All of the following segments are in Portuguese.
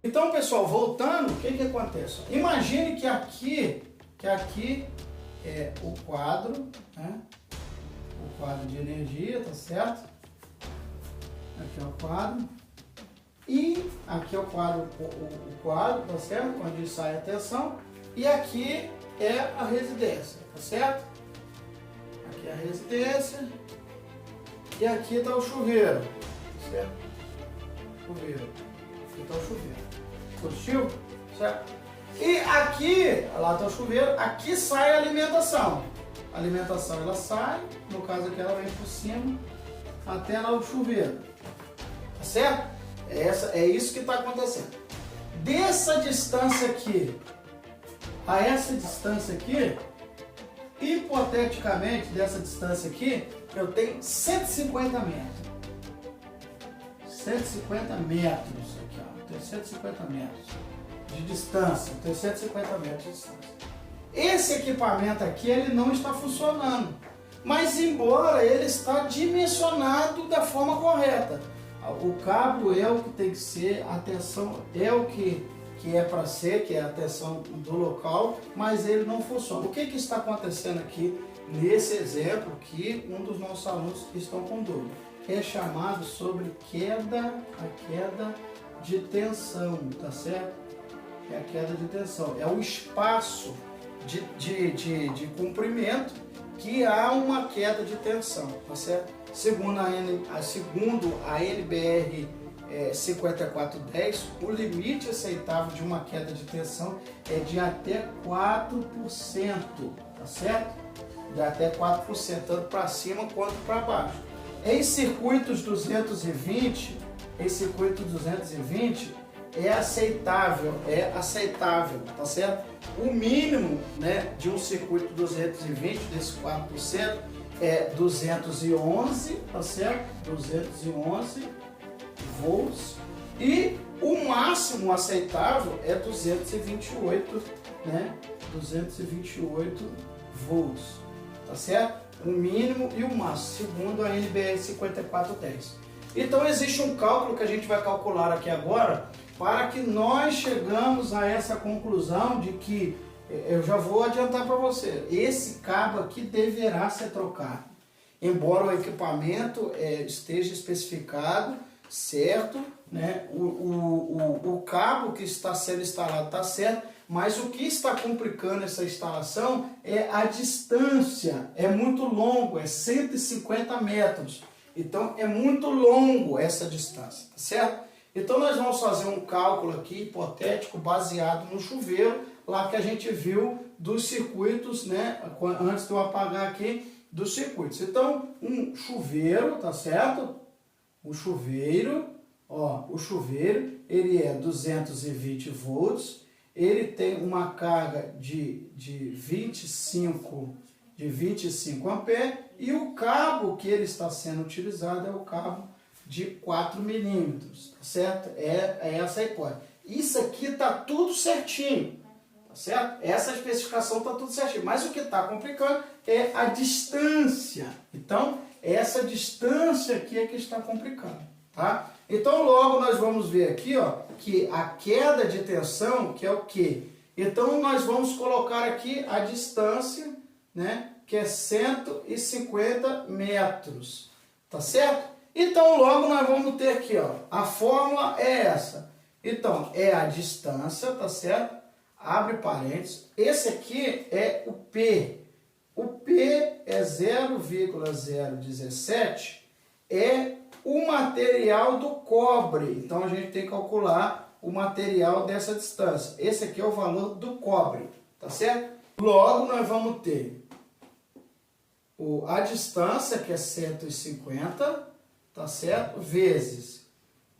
Então, pessoal, voltando, o que acontece? Imagine que aqui é o quadro, né? O quadro de energia, tá certo? Aqui é o quadro. E aqui é o quadro, tá certo? Onde sai a tensão. E aqui é a residência, tá certo? Aqui é a residência. E aqui está o chuveiro, tá certo? Chuveiro. Aqui está o chuveiro. Positivo? Certo? E aqui, lá está o chuveiro, aqui sai a alimentação. A alimentação ela sai, no caso aqui ela vem por cima, até lá o chuveiro. Tá certo? É isso que está acontecendo. Dessa distância aqui a essa distância aqui, hipoteticamente dessa distância aqui, eu tenho 150 metros. 150 metros aqui, ó. Tenho 150 metros de distância. Tenho 150 metros de distância. Esse equipamento aqui, ele não está funcionando. Mas embora ele está dimensionado da forma correta. O cabo é o que tem que ser, a tensão é o que é para ser, que é a tensão do local, mas ele não funciona. O que está acontecendo aqui nesse exemplo que um dos nossos alunos estão com dúvida? É chamado sobre a queda de tensão, tá certo? É a queda de tensão, é o espaço de comprimento que há uma queda de tensão, tá certo? Segundo a NBR 5410, o limite aceitável de uma queda de tensão é de até 4%, tá certo? De até 4%, tanto para cima quanto para baixo. Em circuitos 220, é aceitável, tá certo? O mínimo, né, de um circuito 220, desse 4%, é 211, tá certo? 211 volts. E o máximo aceitável é 228, né? 228 volts, tá certo? O mínimo e o máximo, segundo a NBR 5410. Então existe um cálculo que a gente vai calcular aqui agora para que nós chegamos a essa conclusão de que, eu já vou adiantar para você, esse cabo aqui deverá ser trocado. Embora o equipamento esteja especificado, certo, né? O cabo que está sendo instalado está certo, mas o que está complicando essa instalação é a distância, é muito longo, é 150 metros. Então é muito longo essa distância, tá certo? Então nós vamos fazer um cálculo aqui hipotético baseado no chuveiro, lá que a gente viu dos circuitos, né? Antes de eu apagar aqui, dos circuitos. Então um chuveiro, tá certo? O chuveiro, ele é 220 volts, ele tem uma carga de 25 amperes e o cabo que ele está sendo utilizado é o cabo de 4 milímetros, tá certo? É essa a hipótese. Isso aqui está tudo certinho, tá certo? Essa especificação está tudo certinho, mas o que está complicando é a distância. Então, essa distância aqui é que está complicando, tá? Então, logo nós vamos ver aqui, ó, que a queda de tensão, que é o quê? Então, nós vamos colocar aqui a distância, né, que é 150 metros, tá certo? Então, logo nós vamos ter aqui, ó, a fórmula é essa. Então, é a distância, tá certo? Abre parênteses. Esse aqui é o P. O P é 0,017, é o material do cobre. Então, a gente tem que calcular o material dessa distância. Esse aqui é o valor do cobre, tá certo? Logo, nós vamos ter a distância, que é 150, tá certo? Vezes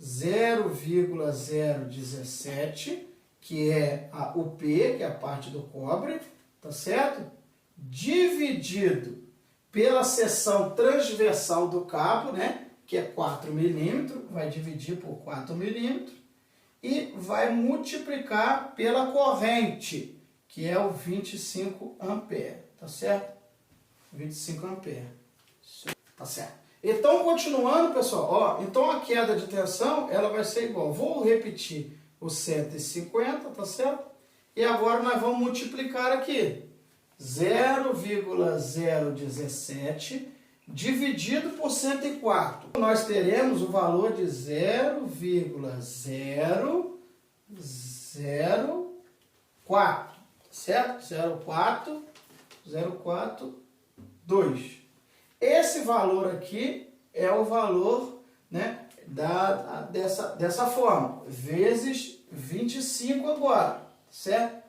0,017, que é o P, que é a parte do cobre, tá certo? Dividido pela seção transversal do cabo, né? Que é 4 milímetros, vai dividir por 4 milímetros e vai multiplicar pela corrente, que é o 25 amperes, tá certo? 25 amperes, tá certo? Então, continuando, pessoal, ó, então a queda de tensão, ela vai ser igual, vou repetir o 150, tá certo? E agora nós vamos multiplicar aqui. 0,017 dividido por 104. Nós teremos o valor de 0,004, certo? 0,402. Esse valor aqui é o valor, né, dessa forma, vezes 25 agora, certo?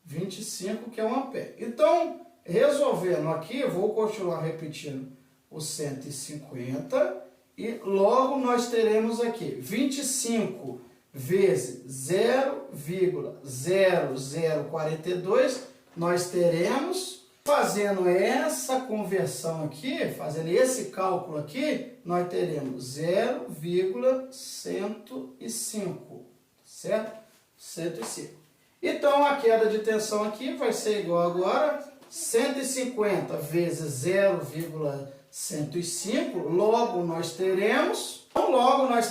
25 que é 1 ampere. Então, resolvendo aqui, eu vou continuar repetindo o 150 e logo nós teremos aqui 25 vezes 0,0042, nós teremos, fazendo essa conversão aqui, fazendo esse cálculo aqui, nós teremos 0,105, certo? 105. Então, a queda de tensão aqui vai ser igual agora 150 vezes 0,105, logo nós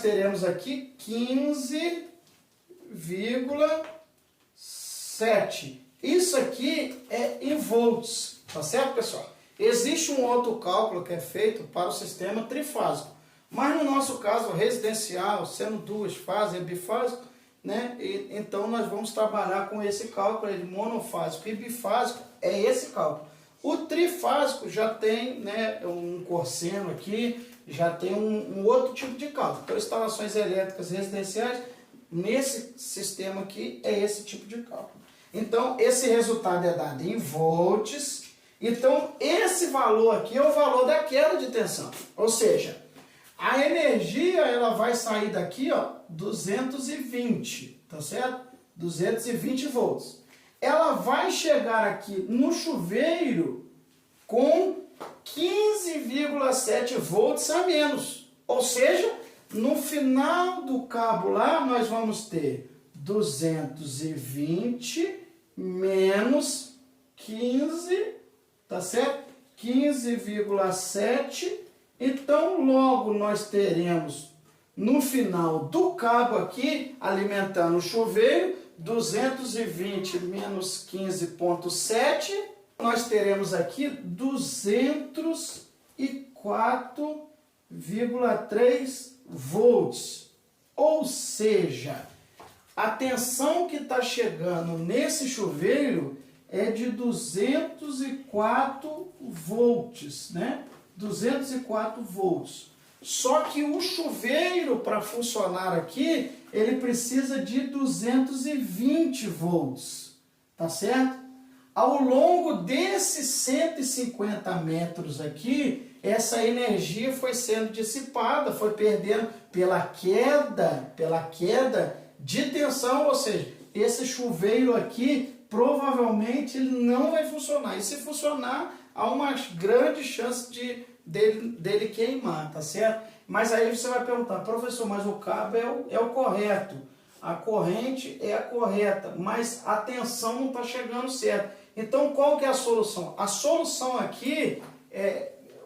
teremos aqui 15,7. Isso aqui é em volts, tá certo, pessoal? Existe um outro cálculo que é feito para o sistema trifásico, mas no nosso caso residencial, sendo duas fases, é bifásico, né? Então nós vamos trabalhar com esse cálculo de monofásico e bifásico, é esse cálculo. O trifásico já tem, né, um cosseno aqui, já tem um outro tipo de cálculo. Então, instalações elétricas residenciais, nesse sistema aqui, é esse tipo de cálculo. Então, esse resultado é dado em volts. Então, esse valor aqui é o valor da queda de tensão. Ou seja, a energia ela vai sair daqui, ó, 220, tá certo? 220 volts. Ela vai chegar aqui no chuveiro com 15,7 volts a menos. Ou seja, no final do cabo lá, nós vamos ter 220 menos 15, tá certo? 15,7. Então, logo nós teremos no final do cabo aqui, alimentando o chuveiro, 220 menos 15,7, nós teremos aqui 204,3 volts. Ou seja, a tensão que está chegando nesse chuveiro é de 204 volts, né? 204 volts. Só que o chuveiro, para funcionar aqui, ele precisa de 220 volts, tá certo? Ao longo desses 150 metros aqui, essa energia foi sendo dissipada, foi perdendo pela queda de tensão, ou seja, esse chuveiro aqui, provavelmente ele não vai funcionar. E se funcionar, há uma grande chance dele queimar, tá certo? Mas aí você vai perguntar, professor, mas o cabo é o correto, a corrente é a correta, mas a tensão não está chegando certo. Então qual que é a solução? A solução aqui,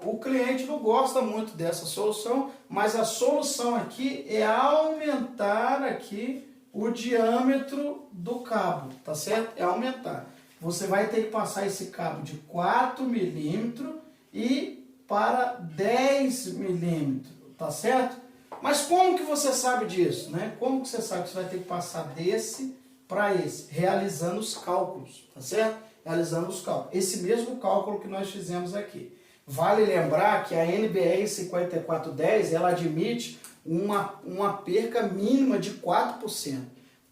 o cliente não gosta muito dessa solução, mas a solução aqui é aumentar aqui o diâmetro do cabo, tá certo? É aumentar. Você vai ter que passar esse cabo de 4 milímetros e para 10 milímetros, tá certo? Mas como que você sabe disso, né? Como que você sabe que você vai ter que passar desse para esse? Realizando os cálculos, tá certo? Realizando os cálculos. Esse mesmo cálculo que nós fizemos aqui. Vale lembrar que a NBR 5410, ela admite uma perca mínima de 4%.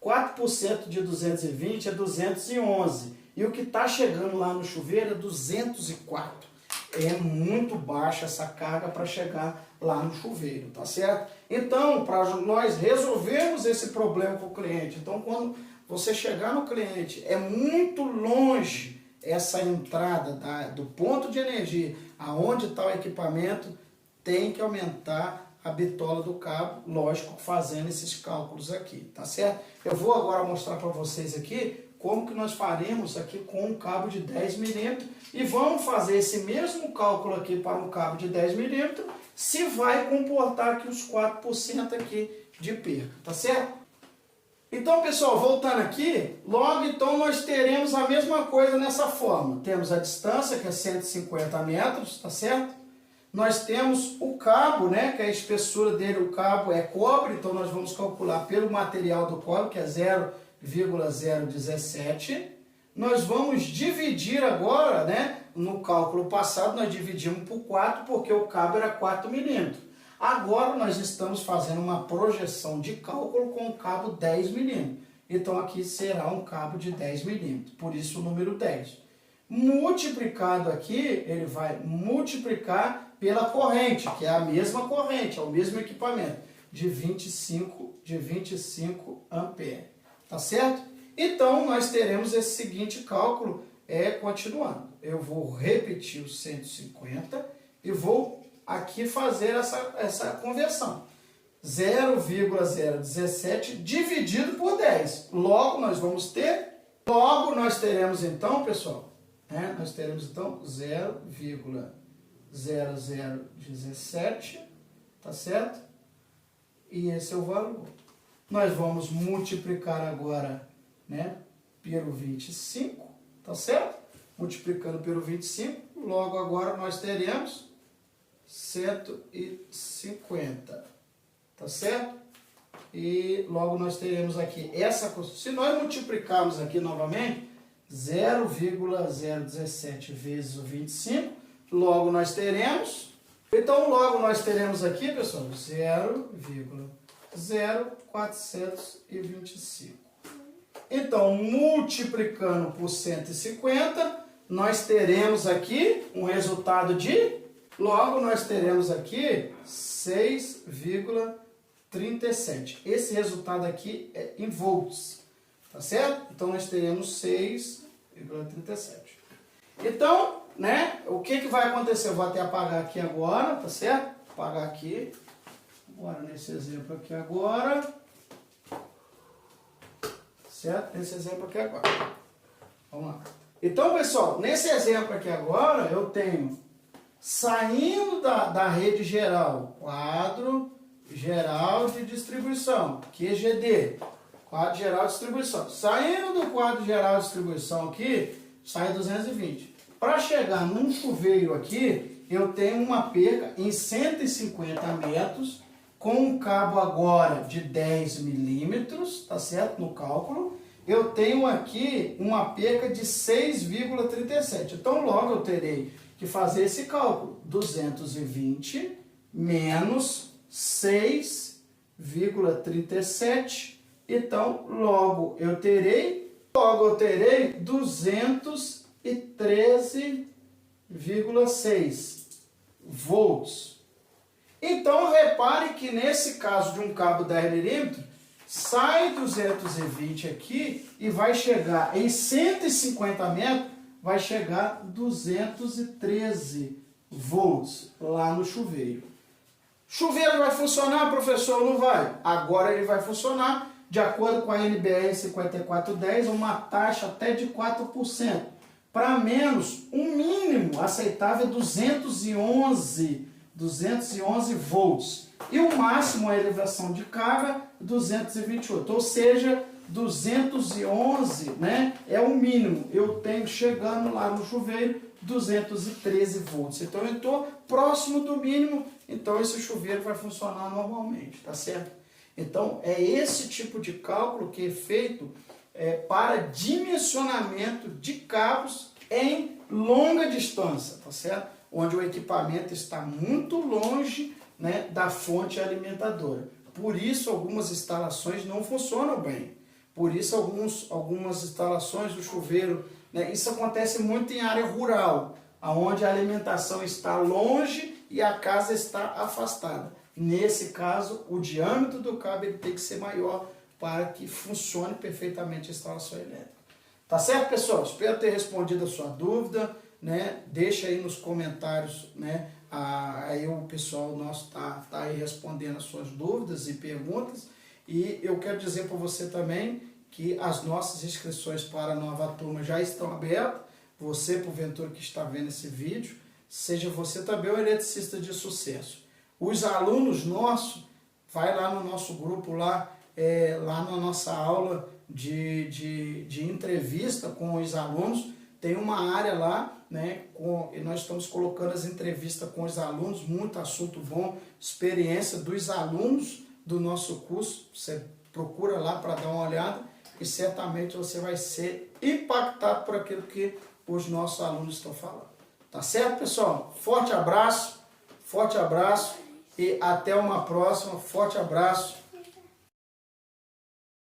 4% de 220 é 211. E o que está chegando lá no chuveiro é 204. É muito baixa essa carga para chegar lá no chuveiro, tá certo? Então, para nós resolvermos esse problema com o cliente, então quando você chegar no cliente, é muito longe essa entrada do ponto de energia, aonde está o equipamento, tem que aumentar a bitola do cabo, lógico, fazendo esses cálculos aqui, tá certo? Eu vou agora mostrar para vocês aqui como que nós faremos aqui com um cabo de 10 milímetros e vamos fazer esse mesmo cálculo aqui para um cabo de 10 milímetros, se vai comportar aqui os 4% aqui de perca, tá certo? Então, pessoal, voltando aqui, logo então nós teremos a mesma coisa nessa forma. Temos a distância, que é 150 metros, tá certo? Nós temos o cabo, né, que a espessura dele, o cabo é cobre, então nós vamos calcular pelo material do cobre, que é 0,017. Nós vamos dividir agora, né, no cálculo passado nós dividimos por 4, porque o cabo era 4 milímetros. Agora nós estamos fazendo uma projeção de cálculo com o cabo 10 milímetros. Então aqui será um cabo de 10 milímetros, por isso o número 10. Multiplicado aqui, ele vai multiplicar pela corrente, que é a mesma corrente, é o mesmo equipamento, de 25 amperes. Tá certo? Então nós teremos esse seguinte cálculo, continuando. Eu vou repetir os 150 e vou aqui fazer essa conversão. 0,017 dividido por 10. Logo nós teremos então, pessoal, nós teremos então 0,0017, tá certo? E esse é o valor. Nós vamos multiplicar agora, né, pelo 25, tá certo? Multiplicando pelo 25, logo agora nós teremos 150, tá certo? E logo nós teremos aqui se nós multiplicarmos aqui novamente 0,017 vezes o 25, logo nós teremos aqui, pessoal, 0,0425. Então, multiplicando por 150, nós teremos aqui um resultado de, logo nós teremos aqui 6,37. Esse resultado aqui é em volts, tá certo? Então, nós teremos 6,37. Então, né, o que vai acontecer? Eu vou até apagar aqui agora, tá certo? Apagar aqui. Bora nesse exemplo aqui agora. Certo? Nesse exemplo aqui agora. Vamos lá. Então, pessoal, nesse exemplo aqui agora, eu tenho, saindo da rede geral, quadro geral de distribuição, QGD, quadro geral de distribuição. Saindo do quadro geral de distribuição aqui, sai 220. Para chegar num chuveiro aqui, eu tenho uma perca em 150 metros, com um cabo agora de 10 milímetros, tá certo? No cálculo. Eu tenho aqui uma perca de 6,37. Então, logo eu terei que fazer esse cálculo. 220 menos 6,37. Então, logo eu terei 213,6 volts. Então, repare que nesse caso de um cabo 10 milímetros, sai 220 aqui e vai chegar em 150 metros, vai chegar 213 volts lá no chuveiro. Chuveiro vai funcionar, professor? Não vai. Agora ele vai funcionar de acordo com a NBR 5410, uma taxa até de 4%. Para menos, um mínimo aceitável é 211 volts. E o máximo, a elevação de carga, 228. Ou seja, 211, né, é o mínimo. Eu tenho chegando lá no chuveiro 213 volts. Então eu estou próximo do mínimo, então esse chuveiro vai funcionar normalmente, tá certo? Então é esse tipo de cálculo que é feito para dimensionamento de cabos em longa distância, tá certo? Onde o equipamento está muito longe, né, da fonte alimentadora. Por isso algumas instalações não funcionam bem. Por isso algumas instalações do chuveiro, né, isso acontece muito em área rural, onde a alimentação está longe e a casa está afastada. Nesse caso, o diâmetro do cabo ele tem que ser maior para que funcione perfeitamente a instalação elétrica. Tá certo, pessoal? Espero ter respondido a sua dúvida, né? Deixa aí nos comentários, né? Aí o pessoal nosso tá aí respondendo as suas dúvidas e perguntas. E eu quero dizer para você também que as nossas inscrições para a nova turma já estão abertas. Você, porventura, que está vendo esse vídeo, seja você também um eletricista de sucesso. Os alunos nossos, vai lá no nosso grupo lá lá na nossa aula de entrevista com os alunos, tem uma área lá, né, e nós estamos colocando as entrevistas com os alunos, muito assunto bom, experiência dos alunos do nosso curso. Você procura lá para dar uma olhada e certamente você vai ser impactado por aquilo que os nossos alunos estão falando. Tá certo, pessoal? Forte abraço e até uma próxima. Forte abraço.